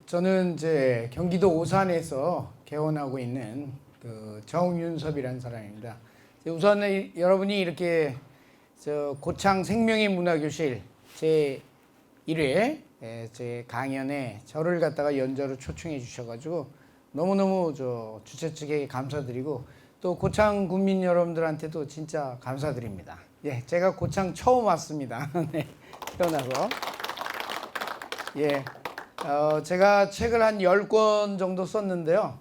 저는 이제 경기도 오산에서 개원하고 있는 그 정윤섭이라는 사람입니다. 우선 여러분이 이렇게 고창 생명의 문화교실 제 1회 제 강연에 저를 갖다가 연주로 초청해 주셔가지고 너무너무 주최 측에 감사드리고 또 고창 군민 여러분들한테도 진짜 감사드립니다. 예, 제가 고창 처음 왔습니다. 네, 태어나서. 예, 제가 책을 한 10권 정도 썼는데요.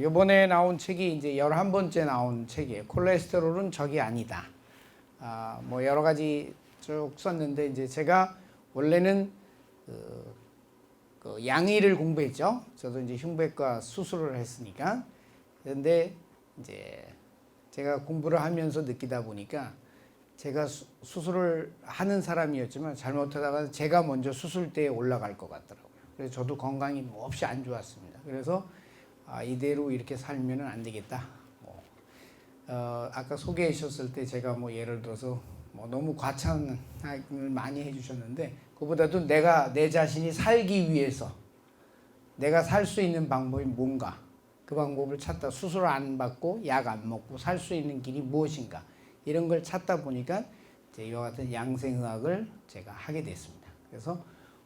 이번에 나온 책이 이제 11번째 나온 책이에요. 콜레스테롤은 적이 아니다. 뭐 여러 가지 쭉 썼는데 이제 제가 원래는 그 양의를 공부했죠. 저도 이제 흉부외과 수술을 했으니까. 그런데 이제 제가 공부를 하면서 느끼다 보니까 제가 수술을 하는 사람이었지만 잘못하다가 제가 먼저 수술대에 올라갈 것 같더라고요. 그래서 저도 건강이 몹시 안 좋았습니다. 그래서 이대로 이렇게 살면 안 되겠다. 아까 소개해 주셨을 때 제가 뭐 예를 들어서 뭐 너무 과찬을 많이 해주셨는데 그보다도 내 자신이 살기 위해서 내가 살 수 있는 방법이 뭔가 그 방법을 찾다 수술 안 받고 약 안 먹고 살 수 있는 길이 무엇인가 이런 걸 찾다 보니까 이제 이와 같은 양생의학을 제가 하게 됐습니다. 그래서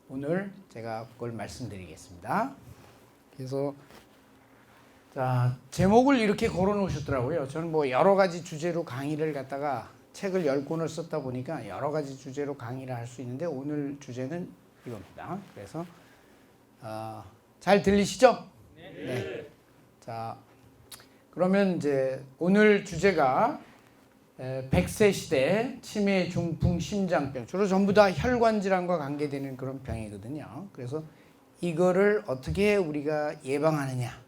오늘 제가 그걸 말씀드리겠습니다. 그래서 자, 제목을 이렇게 걸어 놓으셨더라고요. 저는 뭐 여러 가지 주제로 강의를 갖다가 책을 10권을 썼다 보니까 여러 가지 주제로 강의를 할 수 있는데 오늘 주제는 이겁니다. 그래서 잘 들리시죠? 네. 자, 그러면 이제 오늘 주제가 100세 시대 치매, 중풍, 심장병 주로 전부 다 혈관 질환과 관계되는 그런 병이거든요. 그래서 이거를 어떻게 우리가 예방하느냐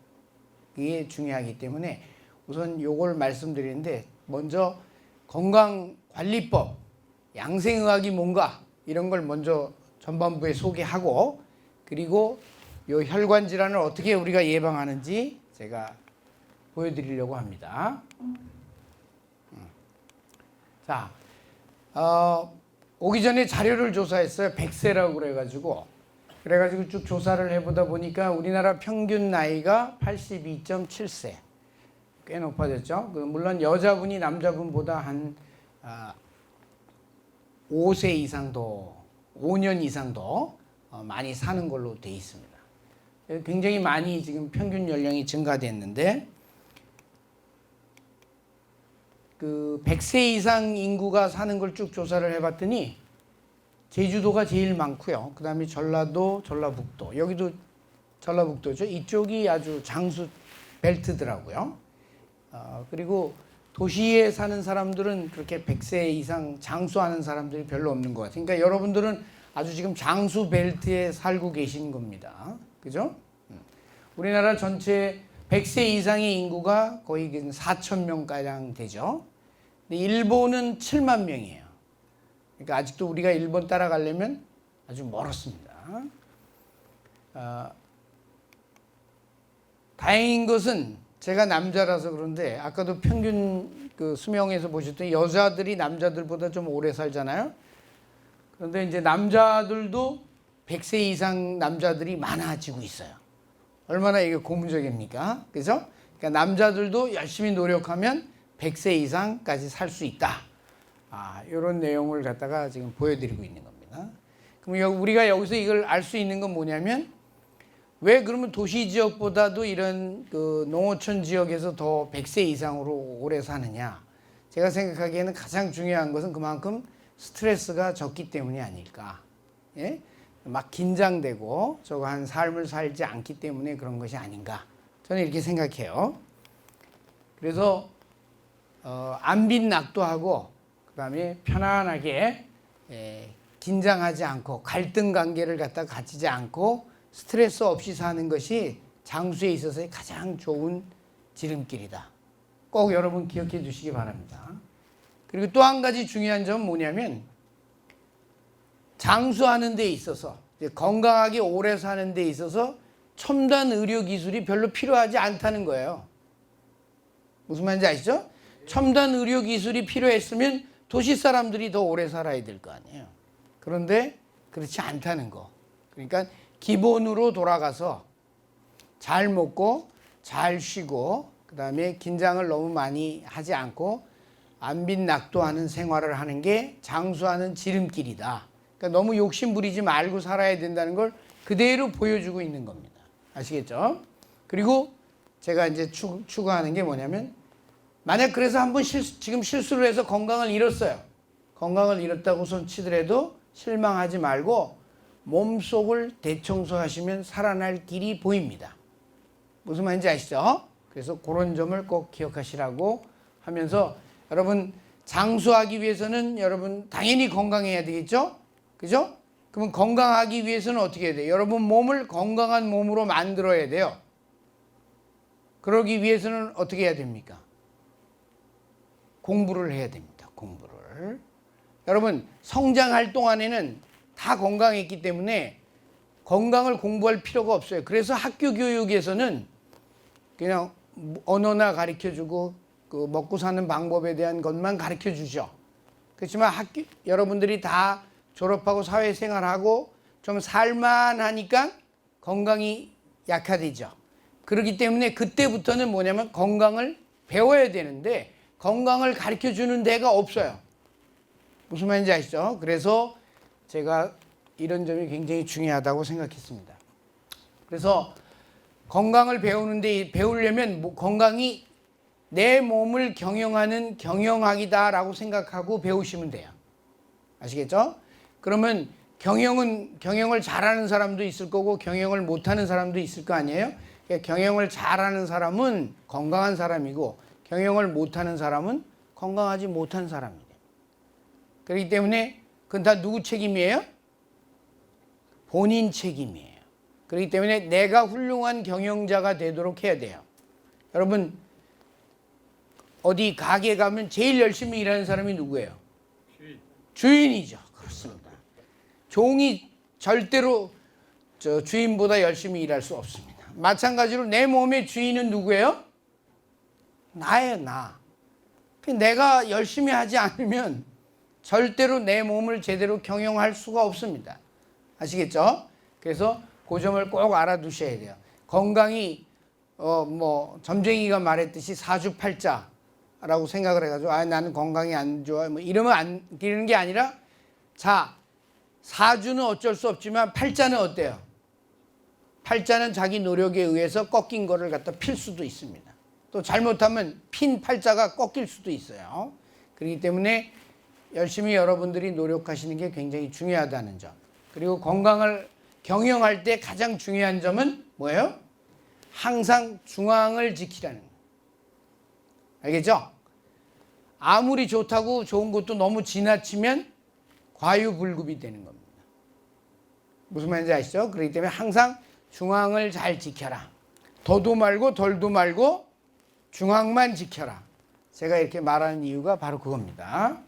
이게 중요하기 때문에 우선 요걸 말씀드리는데 먼저 건강관리법, 양생의학이 뭔가 이런 걸 먼저 전반부에 소개하고 그리고 요 혈관 질환을 어떻게 우리가 예방하는지 제가 보여드리려고 합니다. 자, 오기 전에 자료를 조사했어요. 100세라고 그래가지고 쭉 조사를 해보다 보니까 우리나라 평균 나이가 82.7세. 꽤 높아졌죠. 물론 여자분이 남자분보다 한 5세 이상 더, 5년 이상 더 많이 사는 걸로 돼 있습니다. 굉장히 많이 지금 평균 연령이 증가됐는데 그 100세 이상 인구가 사는 걸 쭉 조사를 해봤더니 제주도가 제일 많고요. 그 다음에 전라도, 전라북도. 여기도 전라북도죠. 이쪽이 아주 장수 벨트더라고요. 그리고 도시에 사는 사람들은 그렇게 100세 이상 장수하는 사람들이 별로 없는 것 같아요. 그러니까 여러분들은 아주 지금 장수 벨트에 살고 계신 겁니다. 그죠? 우리나라 전체 100세 이상의 인구가 거의 4,000명가량 되죠. 근데 일본은 7만 명이에요. 그러니까 아직도 우리가 일본 따라가려면 아주 멀었습니다. 다행인 것은 제가 남자라서 그런데 아까도 평균 그 수명에서 보셨더니 여자들이 남자들보다 좀 오래 살잖아요. 그런데 이제 남자들도 100세 이상 남자들이 많아지고 있어요. 얼마나 이게 고무적입니까? 그죠? 그러니까 남자들도 열심히 노력하면 100세 이상까지 살 수 있다. 이런 내용을 갖다가 지금 보여드리고 있는 겁니다. 그럼 우리가 여기서 이걸 알 수 있는 건 뭐냐면 왜 그러면 도시 지역보다도 이런 그 농어촌 지역에서 더 100세 이상으로 오래 사느냐? 제가 생각하기에는 가장 중요한 것은 그만큼 스트레스가 적기 때문이 아닐까. 예? 막 긴장되고 저거 한 삶을 살지 않기 때문에 그런 것이 아닌가. 저는 이렇게 생각해요. 그래서 안빈낙도하고 그 다음에 편안하게 긴장하지 않고 갈등 관계를 갖다 가지지 않고 스트레스 없이 사는 것이 장수에 있어서의 가장 좋은 지름길이다. 꼭 여러분 기억해 두시기 바랍니다. 그리고 또 한 가지 중요한 점은 뭐냐면 장수하는 데 있어서 건강하게 오래 사는 데 있어서 첨단 의료 기술이 별로 필요하지 않다는 거예요. 무슨 말인지 아시죠? 첨단 의료 기술이 필요했으면 도시 사람들이 더 오래 살아야 될 거 아니에요. 그런데 그렇지 않다는 거. 그러니까 기본으로 돌아가서 잘 먹고 잘 쉬고 그다음에 긴장을 너무 많이 하지 않고 안빈낙도하는 생활을 하는 게 장수하는 지름길이다. 그러니까 너무 욕심 부리지 말고 살아야 된다는 걸 그대로 보여주고 있는 겁니다. 아시겠죠? 그리고 제가 이제 추구하는 게 뭐냐면 만약 그래서 한번 지금 실수를 해서 건강을 잃었어요. 건강을 잃었다고 손 치더라도 실망하지 말고 몸속을 대청소하시면 살아날 길이 보입니다. 무슨 말인지 아시죠? 그래서 그런 점을 꼭 기억하시라고 하면서 여러분 장수하기 위해서는 여러분 당연히 건강해야 되겠죠? 그죠? 그러면 건강하기 위해서는 어떻게 해야 돼요? 여러분 몸을 건강한 몸으로 만들어야 돼요. 그러기 위해서는 어떻게 해야 됩니까? 공부를 해야 됩니다. 공부를. 여러분 성장할 동안에는 다 건강했기 때문에 건강을 공부할 필요가 없어요. 그래서 학교 교육에서는 그냥 언어나 가르쳐주고 그 먹고 사는 방법에 대한 것만 가르쳐주죠. 그렇지만 여러분들이 다 졸업하고 사회생활하고 좀 살만하니까 건강이 약화되죠. 그렇기 때문에 그때부터는 뭐냐면 건강을 배워야 되는데 건강을 가르쳐주는 데가 없어요. 무슨 말인지 아시죠? 그래서 제가 이런 점이 굉장히 중요하다고 생각했습니다. 그래서 건강을 배우려면 건강이 내 몸을 경영하는 경영학이다라고 생각하고 배우시면 돼요. 아시겠죠? 그러면 경영을 잘하는 사람도 있을 거고 경영을 못하는 사람도 있을 거 아니에요? 경영을 잘하는 사람은 건강한 사람이고 경영을 못하는 사람은 건강하지 못한 사람이에요. 그렇기 때문에 그건 다 누구 책임이에요? 본인 책임이에요. 그렇기 때문에 내가 훌륭한 경영자가 되도록 해야 돼요. 여러분 어디 가게 가면 제일 열심히 일하는 사람이 누구예요? 주인이죠. 그렇습니다. 종이 절대로 주인보다 열심히 일할 수 없습니다. 마찬가지로 내 몸의 주인은 누구예요? 나예요, 나. 내가 열심히 하지 않으면 절대로 내 몸을 제대로 경영할 수가 없습니다. 아시겠죠? 그래서 그 점을 꼭 알아두셔야 돼요. 건강이 점쟁이가 말했듯이 사주팔자라고 생각을 해가지고 나는 건강이 안 좋아 이러면 안 되는 게 아니라 자 사주는 어쩔 수 없지만 팔자는 어때요? 팔자는 자기 노력에 의해서 꺾인 거를 갖다 필 수도 있습니다. 또 잘못하면 핀 팔자가 꺾일 수도 있어요. 그렇기 때문에 열심히 여러분들이 노력하시는 게 굉장히 중요하다는 점. 그리고 건강을 경영할 때 가장 중요한 점은 뭐예요? 항상 중앙을 지키라는 거예요. 알겠죠? 아무리 좋다고 좋은 것도 너무 지나치면 과유불급이 되는 겁니다. 무슨 말인지 아시죠? 그렇기 때문에 항상 중앙을 잘 지켜라. 더도 말고 덜도 말고 중앙만 지켜라. 제가 이렇게 말하는 이유가 바로 그겁니다.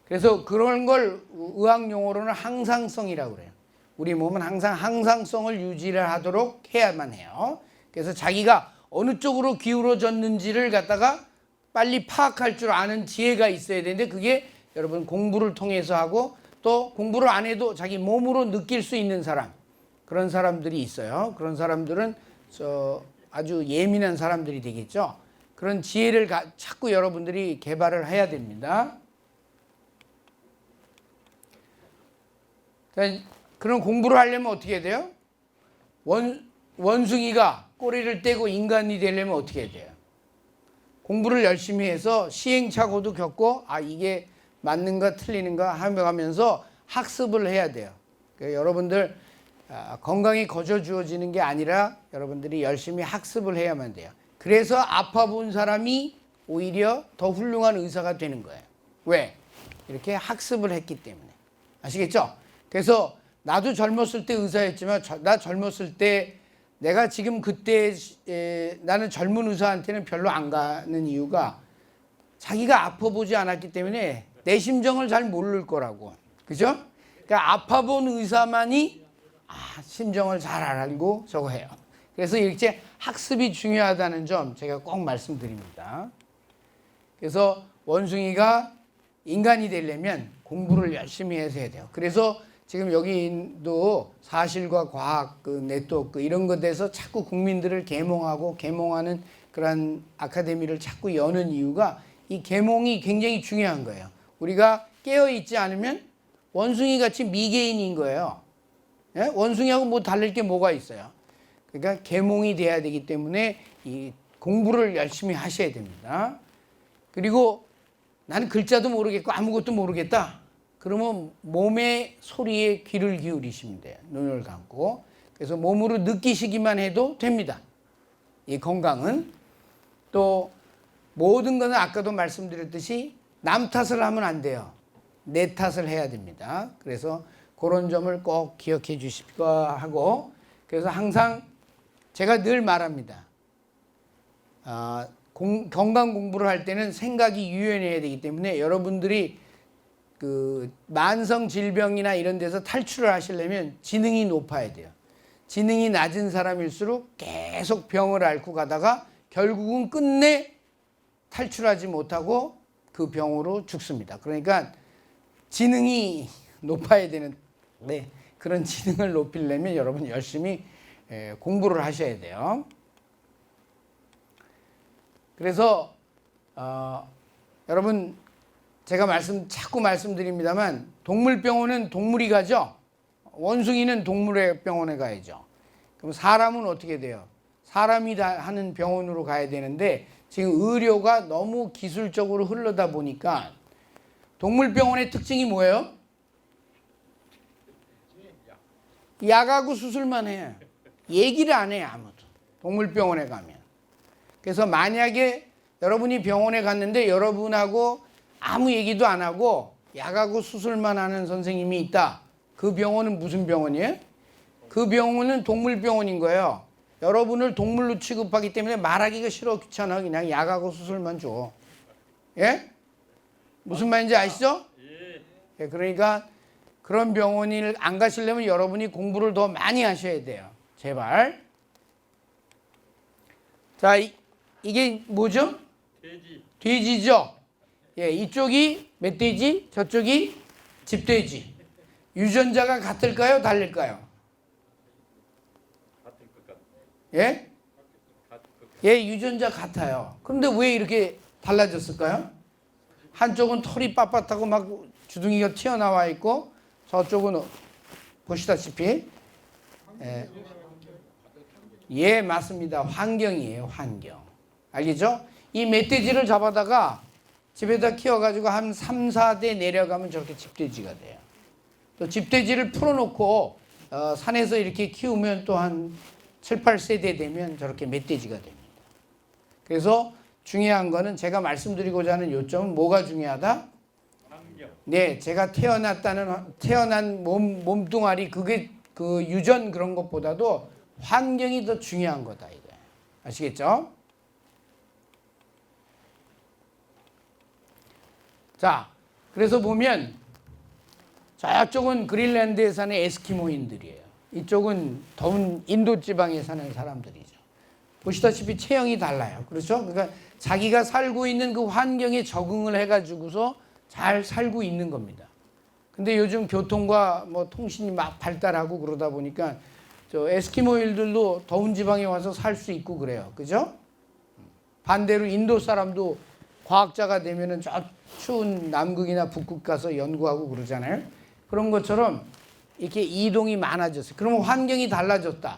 그래서 그런 걸 의학 용어로는 항상성이라고 그래요. 우리 몸은 항상 항상성을 유지를 하도록 해야만 해요. 그래서 자기가 어느 쪽으로 기울어졌는지를 갖다가 빨리 파악할 줄 아는 지혜가 있어야 되는데 그게 여러분 공부를 통해서 하고 또 공부를 안 해도 자기 몸으로 느낄 수 있는 사람 그런 사람들이 있어요. 그런 사람들은 아주 예민한 사람들이 되겠죠. 그런 지혜를 자꾸 여러분들이 개발을 해야 됩니다. 그런 공부를 하려면 어떻게 해야 돼요? 원숭이가 꼬리를 떼고 인간이 되려면 어떻게 해야 돼요? 공부를 열심히 해서 시행착오도 겪고 이게 맞는가 틀리는가 하면서 학습을 해야 돼요. 그러니까 여러분들 건강이 거저 주어지는 게 아니라 여러분들이 열심히 학습을 해야만 돼요. 그래서 아파 본 사람이 오히려 더 훌륭한 의사가 되는 거예요. 왜? 이렇게 학습을 했기 때문에. 아시겠죠? 그래서 나도 젊었을 때 의사였지만 나 젊었을 때 내가 지금 그때 나는 젊은 의사한테는 별로 안 가는 이유가 자기가 아파보지 않았기 때문에 내 심정을 잘 모를 거라고. 그죠? 그러니까 아파본 의사만이 심정을 잘 알고 저거 해요. 그래서 이렇게 학습이 중요하다는 점 제가 꼭 말씀드립니다. 그래서 원숭이가 인간이 되려면 공부를 열심히 해서 해야 돼요. 그래서 지금 여기도 사실과 과학 그 네트워크 이런 것에서 자꾸 국민들을 계몽하고 계몽하는 그런 아카데미를 자꾸 여는 이유가 이 계몽이 굉장히 중요한 거예요. 우리가 깨어 있지 않으면 원숭이 같이 미개인인 거예요. 예? 원숭이하고 뭐 다를 게 뭐가 있어요. 그러니까 계몽이 돼야 되기 때문에 이 공부를 열심히 하셔야 됩니다. 그리고 나는 글자도 모르겠고 아무것도 모르겠다. 그러면 몸의 소리에 귀를 기울이시면 돼요. 눈을 감고. 그래서 몸으로 느끼시기만 해도 됩니다. 이 건강은. 또 모든 것은 아까도 말씀드렸듯이 남 탓을 하면 안 돼요. 내 탓을 해야 됩니다. 그래서 그런 점을 꼭 기억해 주시고 하고, 그래서 항상 제가 늘 말합니다. 건강 공부를 할 때는 생각이 유연해야 되기 때문에 여러분들이 그 만성 질병이나 이런 데서 탈출을 하시려면 지능이 높아야 돼요. 지능이 낮은 사람일수록 계속 병을 앓고 가다가 결국은 끝내 탈출하지 못하고 그 병으로 죽습니다. 그러니까 지능이 높아야 되는, 네, 그런 지능을 높이려면 여러분 열심히 공부를 하셔야 돼요. 그래서 여러분 제가 자꾸 말씀드립니다만 동물병원은 동물이 가죠. 원숭이는 동물의 병원에 가야죠. 그럼 사람은 어떻게 돼요? 사람이 다 하는 병원으로 가야 되는데 지금 의료가 너무 기술적으로 흐르다 보니까 동물병원의 특징이 뭐예요? 약하고 수술만 해. 얘기를 안 해 아무도. 동물병원에 가면. 그래서 만약에 여러분이 병원에 갔는데 여러분하고 아무 얘기도 안 하고 약하고 수술만 하는 선생님이 있다. 그 병원은 무슨 병원이에요? 그 병원은 동물병원인 거예요. 여러분을 동물로 취급하기 때문에 말하기가 싫어, 귀찮아. 그냥 약하고 수술만 줘. 예? 무슨 말인지 아시죠? 예, 그러니까 그런 병원을 안 가시려면 여러분이 공부를 더 많이 하셔야 돼요. 제발. 자, 이게 뭐죠? 돼지죠? 예, 이쪽이 멧돼지, 저쪽이 집돼지. 유전자가 같을까요? 다를까요? 같을 것 같아요. 예? 예, 유전자 같아요. 그런데 왜 이렇게 달라졌을까요? 한쪽은 털이 빳빳하고 막 주둥이가 튀어나와 있고 저쪽은 보시다시피 예, 맞습니다. 환경이에요, 환경. 알겠죠? 이 멧돼지를 잡아다가 집에다 키워가지고 한 3, 4대 내려가면 저렇게 집돼지가 돼요. 또 집돼지를 풀어놓고 산에서 이렇게 키우면 또 한 7, 8세대 되면 저렇게 멧돼지가 됩니다. 그래서 중요한 거는 제가 말씀드리고자 하는 요점은 뭐가 중요하다? 환경. 네, 제가 태어난 몸뚱아리 그게 그 유전 그런 것보다도 환경이 더 중요한 거다 이거. 아시겠죠? 자, 그래서 보면 저쪽은 그린란드에 사는 에스키모인들이에요. 이쪽은 더운 인도 지방에 사는 사람들이죠. 보시다시피 체형이 달라요. 그렇죠? 그러니까 자기가 살고 있는 그 환경에 적응을 해가지고서 잘 살고 있는 겁니다. 근데 요즘 교통과 뭐 통신이 막 발달하고 그러다 보니까 저 에스키모인들도 더운 지방에 와서 살 수 있고 그래요. 그죠? 반대로 인도 사람도 과학자가 되면은 저 추운 남극이나 북극 가서 연구하고 그러잖아요. 그런 것처럼 이렇게 이동이 많아졌어요. 그러면 환경이 달라졌다.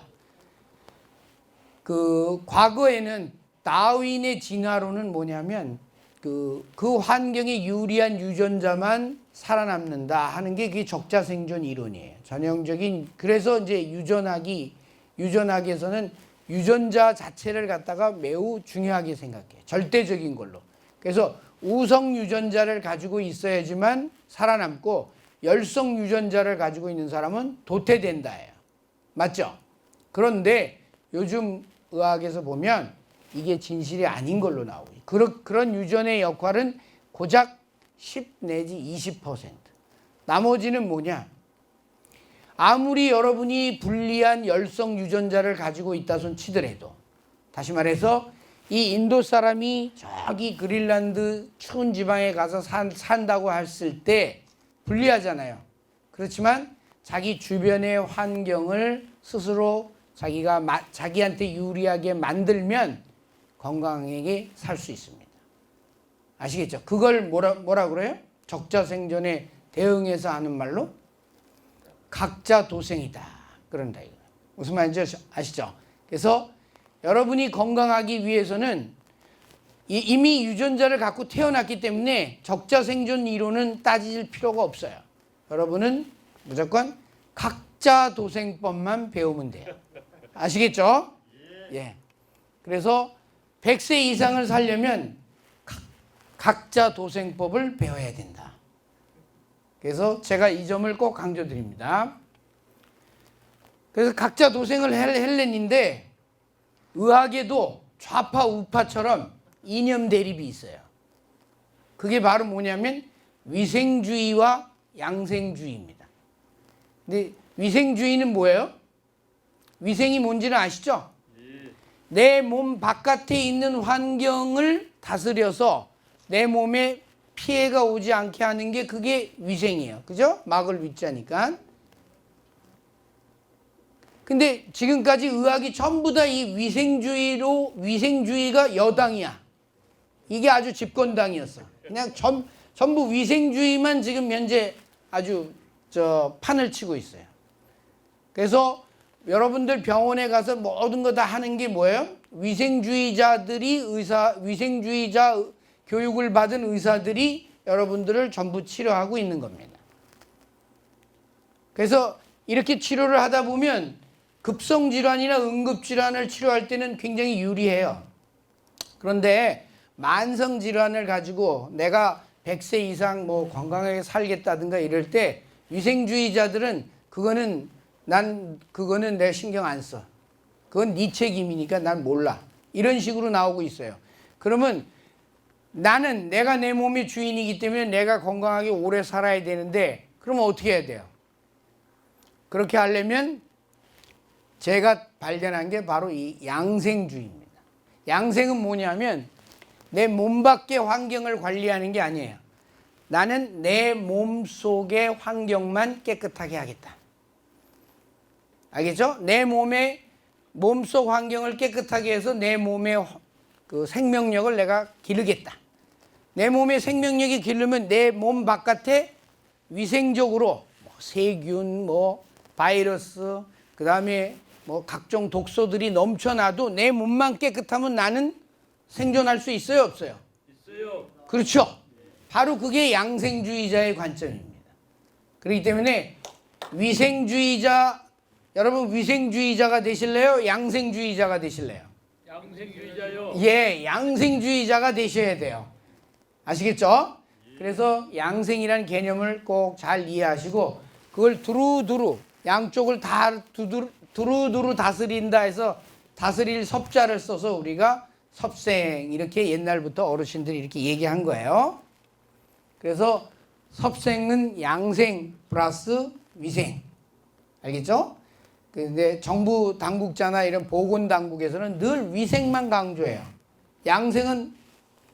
그 과거에는 다윈의 진화론은 뭐냐면 그 환경에 유리한 유전자만 살아남는다 하는 게 그게 적자생존 이론이에요. 전형적인. 그래서 이제 유전학에서는 유전자 자체를 갖다가 매우 중요하게 생각해요. 절대적인 걸로. 그래서 우성 유전자를 가지고 있어야지만 살아남고 열성 유전자를 가지고 있는 사람은 도태된다예요. 맞죠? 그런데 요즘 의학에서 보면 이게 진실이 아닌 걸로 나오고 그런 유전의 역할은 고작 10 내지 20%. 나머지는 뭐냐? 아무리 여러분이 불리한 열성 유전자를 가지고 있다 손 치더라도, 다시 말해서 이 인도 사람이 저기 그린란드 추운 지방에 가서 산다고 했을 때 불리하잖아요. 그렇지만 자기 주변의 환경을 스스로 자기한테 유리하게 만들면 건강하게 살 수 있습니다. 아시겠죠? 그걸 뭐라 그래요? 적자생존에 대응해서 하는 말로 각자도생이다. 그런다 이거. 무슨 말인지 아시죠? 그래서 여러분이 건강하기 위해서는 이미 유전자를 갖고 태어났기 때문에 적자생존 이론은 따질 필요가 없어요. 여러분은 무조건 각자도생법만 배우면 돼요. 아시겠죠? 예. 그래서 100세 이상을 살려면 각자도생법을 배워야 된다. 그래서 제가 이 점을 꼭 강조드립니다. 그래서 각자도생을 헬렌인데 의학에도 좌파 우파처럼 이념 대립이 있어요. 그게 바로 뭐냐면 위생주의와 양생주의입니다. 근데 위생주의는 뭐예요? 위생이 뭔지는 아시죠? 내 몸 바깥에 있는 환경을 다스려서 내 몸에 피해가 오지 않게 하는 게 그게 위생이에요. 그죠? 막을 위자니까. 근데 지금까지 의학이 전부 다 이 위생주의가 여당이야. 이게 아주 집권당이었어. 그냥 전부 위생주의만 지금 현재 아주 판을 치고 있어요. 그래서 여러분들 병원에 가서 모든 거 다 하는 게 뭐예요? 위생주의자 교육을 받은 의사들이 여러분들을 전부 치료하고 있는 겁니다. 그래서 이렇게 치료를 하다 보면 급성질환이나 응급질환을 치료할 때는 굉장히 유리해요. 그런데 만성질환을 가지고 내가 100세 이상 건강하게 살겠다든가 이럴 때 위생주의자들은 그거는 내 신경 안 써. 그건 네 책임이니까 난 몰라. 이런 식으로 나오고 있어요. 그러면 내가 내 몸의 주인이기 때문에 내가 건강하게 오래 살아야 되는데 그러면 어떻게 해야 돼요? 그렇게 하려면 제가 발견한 게 바로 이 양생주의입니다. 양생은 뭐냐면 내 몸 밖의 환경을 관리하는 게 아니에요. 나는 내 몸 속의 환경만 깨끗하게 하겠다. 알겠죠? 내 몸속 환경을 깨끗하게 해서 내 몸의 그 생명력을 내가 기르겠다. 내 몸의 생명력이 기르면 내 몸 바깥에 위생적으로 세균, 바이러스, 그 다음에 각종 독소들이 넘쳐나도 내 몸만 깨끗하면 나는 생존할 수 있어요, 없어요? 있어요. 그렇죠. 바로 그게 양생주의자의 관점입니다. 그렇기 때문에 여러분 위생주의자가 되실래요? 양생주의자가 되실래요? 양생주의자요. 예, 양생주의자가 되셔야 돼요. 아시겠죠? 그래서 양생이라는 개념을 꼭 잘 이해하시고 그걸 두루두루 양쪽을 다 두루두루 다스린다 해서 다스릴 섭자를 써서 우리가 섭생 이렇게 옛날부터 어르신들이 이렇게 얘기한 거예요. 그래서 섭생은 양생 플러스 위생. 알겠죠? 근데 정부 당국자나 이런 보건당국에서는 늘 위생만 강조해요. 양생은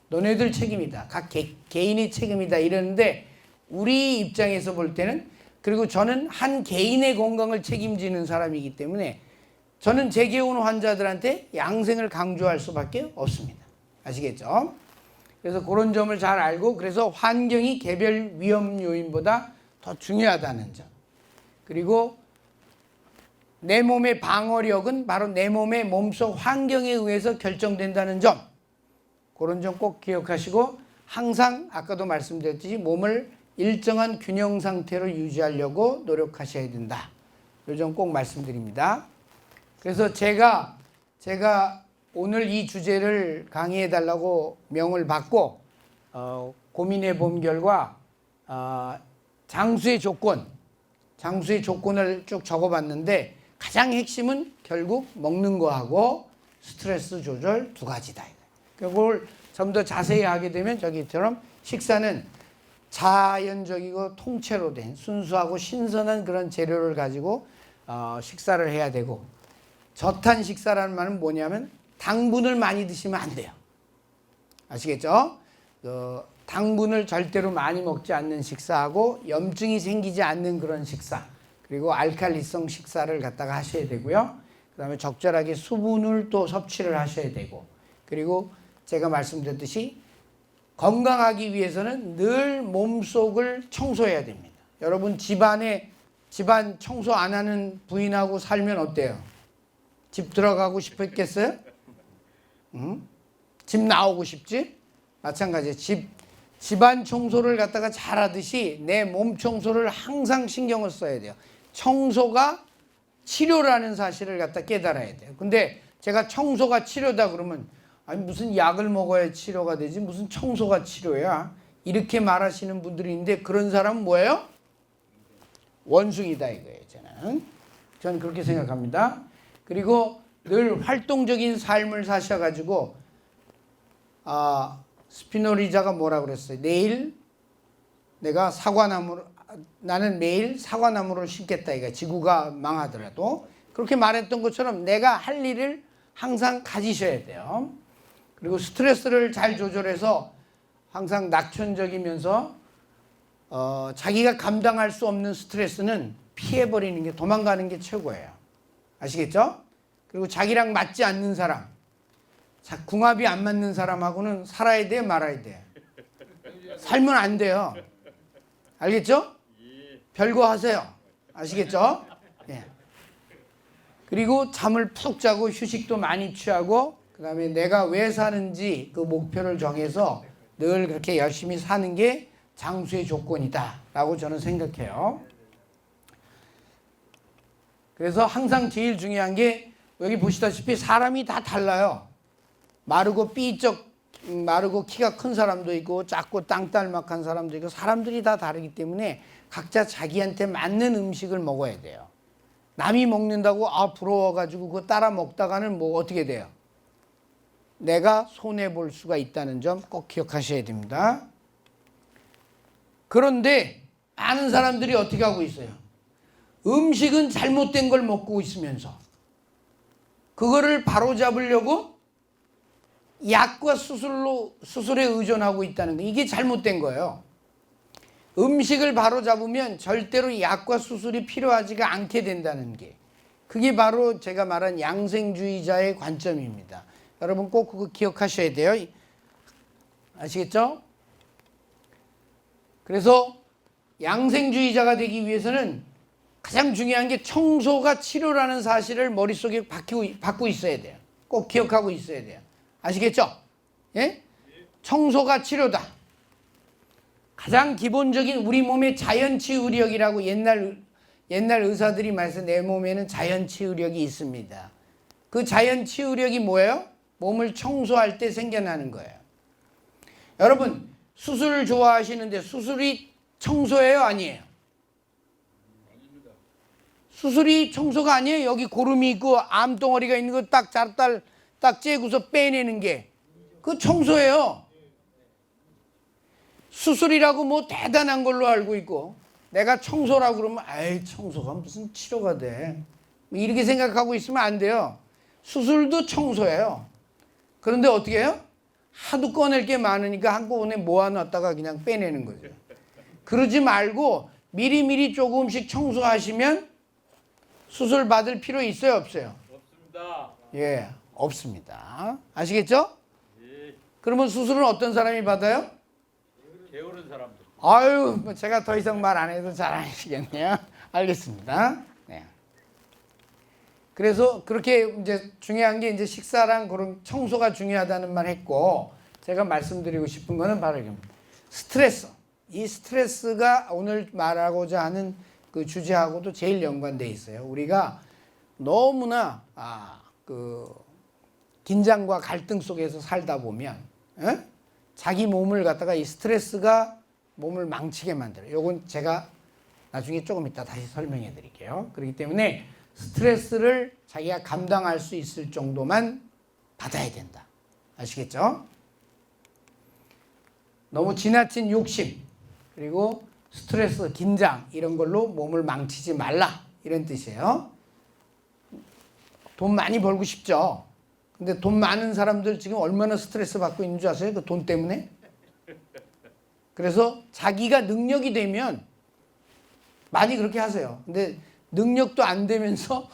너네들 책임이다. 각 개인의 책임이다. 이러는데 우리 입장에서 볼 때는 그리고 저는 한 개인의 건강을 책임지는 사람이기 때문에 저는 제게 온 환자들한테 양생을 강조할 수밖에 없습니다. 아시겠죠? 그래서 그런 점을 잘 알고 그래서 환경이 개별 위험 요인보다 더 중요하다는 점. 그리고 내 몸의 방어력은 바로 내 몸의 몸속 환경에 의해서 결정된다는 점. 그런 점 꼭 기억하시고 항상 아까도 말씀드렸듯이 몸을 일정한 균형 상태로 유지하려고 노력하셔야 된다. 이 점 꼭 말씀드립니다. 그래서 제가 오늘 이 주제를 강의해 달라고 명을 받고 고민해 본 결과 장수의 조건을 쭉 적어봤는데 가장 핵심은 결국 먹는 거하고 스트레스 조절 두 가지다. 그걸 좀 더 자세히 하게 되면 저기처럼 식사는 자연적이고 통째로 된 순수하고 신선한 그런 재료를 가지고 식사를 해야 되고 저탄 식사라는 말은 뭐냐면 당분을 많이 드시면 안 돼요. 아시겠죠? 당분을 절대로 많이 먹지 않는 식사하고 염증이 생기지 않는 그런 식사 그리고 알칼리성 식사를 갖다가 하셔야 되고요. 그 다음에 적절하게 수분을 또 섭취를 하셔야 되고, 그리고 제가 말씀드렸듯이 건강하기 위해서는 늘 몸속을 청소해야 됩니다. 여러분 집안 청소 안 하는 부인하고 살면 어때요? 집 들어가고 싶었겠어요? 응? 집 나오고 싶지? 마찬가지예요. 집안 청소를 갖다가 잘하듯이 내 몸 청소를 항상 신경을 써야 돼요. 청소가 치료라는 사실을 갖다 깨달아야 돼요. 근데 제가 청소가 치료다 그러면 아니 무슨 약을 먹어야 치료가 되지 무슨 청소가 치료야 이렇게 말하시는 분들이 있는데 그런 사람은 뭐예요? 원숭이다 이거예요. 저는 그렇게 생각합니다. 그리고 늘 활동적인 삶을 사셔가지고 스피노리자가 뭐라 그랬어요? 나는 매일 사과나무를 심겠다 이거 지구가 망하더라도 그렇게 말했던 것처럼 내가 할 일을 항상 가지셔야 돼요. 그리고 스트레스를 잘 조절해서 항상 낙천적이면서 자기가 감당할 수 없는 스트레스는 피해버리는 게 도망가는 게 최고예요. 아시겠죠? 그리고 자기랑 맞지 않는 사람 궁합이 안 맞는 사람하고는 살아야 돼 말아야 돼? 살면 안 돼요. 알겠죠? 별거 하세요. 아시겠죠? 예. 그리고 잠을 푹 자고 휴식도 많이 취하고 그 다음에 내가 왜 사는지 그 목표를 정해서 늘 그렇게 열심히 사는 게 장수의 조건이다 라고 저는 생각해요. 그래서 항상 제일 중요한 게 여기 보시다시피 사람이 다 달라요. 마르고 키가 큰 사람도 있고 작고 땅딸막한 사람도 있고 사람들이 다 다르기 때문에 각자 자기한테 맞는 음식을 먹어야 돼요. 남이 먹는다고 부러워가지고 그거 따라 먹다가는 뭐 어떻게 돼요? 내가 손해볼 수가 있다는 점 꼭 기억하셔야 됩니다. 그런데 많은 사람들이 어떻게 하고 있어요? 음식은 잘못된 걸 먹고 있으면서 그거를 바로잡으려고 약과 수술에 의존하고 있다는 거 이게 잘못된 거예요. 음식을 바로잡으면 절대로 약과 수술이 필요하지가 않게 된다는 게 그게 바로 제가 말한 양생주의자의 관점입니다. 여러분 꼭 그거 기억하셔야 돼요. 아시겠죠? 그래서 양생주의자가 되기 위해서는 가장 중요한 게 청소가 치료라는 사실을 머릿속에 받고 있어야 돼요. 꼭 기억하고 있어야 돼요. 아시겠죠? 예? 청소가 치료다. 가장 기본적인 우리 몸의 자연치유력이라고 옛날 의사들이 말해서 내 몸에는 자연치유력이 있습니다. 그 자연치유력이 뭐예요? 몸을 청소할 때 생겨나는 거예요. 여러분 수술을 좋아하시는데 수술이 청소예요? 아니에요? 수술이 청소가 아니에요. 여기 고름이 있고 암덩어리가 있는 거 딱 째고서 빼내는 게 그 청소예요. 수술이라고 뭐 대단한 걸로 알고 있고 내가 청소라고 그러면 청소가 무슨 치료가 돼 이렇게 생각하고 있으면 안 돼요. 수술도 청소예요. 그런데 어떻게 해요? 하도 꺼낼 게 많으니까 한꺼번에 모아놨다가 그냥 빼내는 거죠. 그러지 말고 미리미리 조금씩 청소하시면 수술 받을 필요 있어요? 없어요? 없습니다. 예, 없습니다. 아시겠죠? 예. 그러면 수술은 어떤 사람이 받아요? 게으른 사람들. 아유, 뭐 제가 더 이상 말 안 해도 잘 아시겠네요. 알겠습니다. 네. 그래서 그렇게 이제 중요한 게 이제 식사랑 그런 청소가 중요하다는 말 했고, 제가 말씀드리고 싶은 거는 바로 이겁니다. 스트레스. 이 스트레스가 오늘 말하고자 하는 그 주제하고도 제일 연관돼 있어요. 우리가 너무나 긴장과 갈등 속에서 살다 보면 자기 몸을 갖다가 이 스트레스가 몸을 망치게 만들어요. 요건 제가 나중에 조금 이따 다시 설명해 드릴게요. 그렇기 때문에 스트레스를 자기가 감당할 수 있을 정도만 받아야 된다. 아시겠죠? 너무 지나친 욕심 그리고 스트레스, 긴장 이런 걸로 몸을 망치지 말라 이런 뜻이에요. 돈 많이 벌고 싶죠? 근데 돈 많은 사람들 지금 얼마나 스트레스 받고 있는 줄 아세요? 그 돈 때문에? 그래서 자기가 능력이 되면 많이 그렇게 하세요. 근데 능력도 안 되면서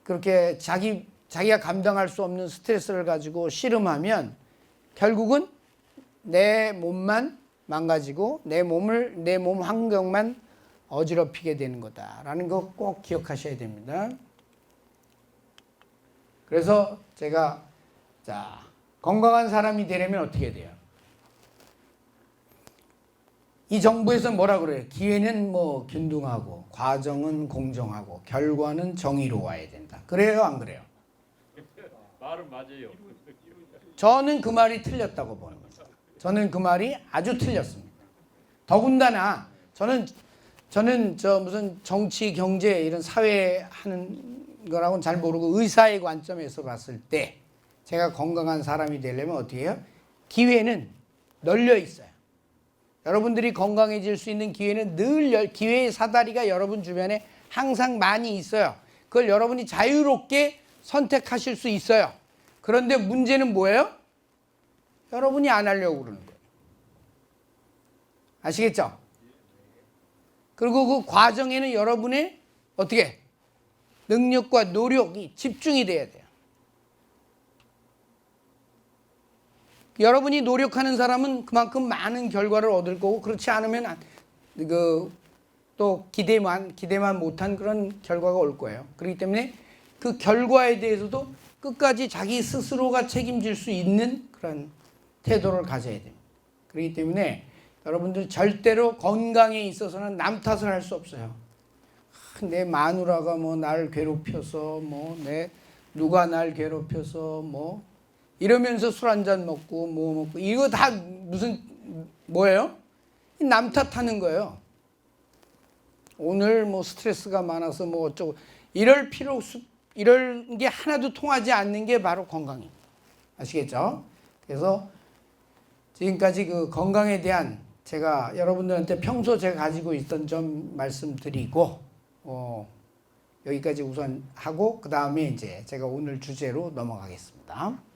그렇게 자기가 감당할 수 없는 스트레스를 가지고 씨름하면 결국은 내 몸만 망가지고 내 몸 환경만 어지럽히게 되는 거다라는 거 꼭 기억하셔야 됩니다. 그래서 제가 건강한 사람이 되려면 어떻게 돼요? 이 정부에서 뭐라 그래요? 기회는 뭐 균등하고 과정은 공정하고 결과는 정의로워야 된다. 그래요, 안 그래요? 말은 맞아요. 저는 그 말이 틀렸다고 보는 거죠. 저는 그 말이 아주 틀렸습니다. 더군다나 저는 무슨 정치, 경제 이런 사회 하는 거라고는 잘 모르고 의사의 관점에서 봤을 때 제가 건강한 사람이 되려면 어떻게 해요? 기회는 널려 있어요. 여러분들이 건강해질 수 있는 기회는 늘 기회의 사다리가 여러분 주변에 항상 많이 있어요. 그걸 여러분이 자유롭게 선택하실 수 있어요. 그런데 문제는 뭐예요? 여러분이 안 하려고 그러는 거예요. 아시겠죠? 그리고 그 과정에는 여러분의 어떻게 능력과 노력이 집중이 돼야 돼요. 여러분이 노력하는 사람은 그만큼 많은 결과를 얻을 거고 그렇지 않으면 또 기대만 못한 그런 결과가 올 거예요. 그렇기 때문에 그 결과에 대해서도 끝까지 자기 스스로가 책임질 수 있는 그런 태도를 가져야 됩니다. 그렇기 때문에 여러분들 절대로 건강에 있어서는 남 탓을 할 수 없어요. 내 마누라가 뭐 날 괴롭혀서 누가 날 괴롭혀서 이러면서 술 한잔 먹고 먹고 이거 다 무슨 뭐예요? 남 탓하는 거예요. 오늘 스트레스가 많아서 어쩌고 이럴 게 하나도 통하지 않는 게 바로 건강입니다. 아시겠죠? 그래서 지금까지 그 건강에 대한 제가 여러분들한테 평소 제가 가지고 있던 점 말씀드리고 여기까지 우선 하고 그 다음에 이제 제가 오늘 주제로 넘어가겠습니다.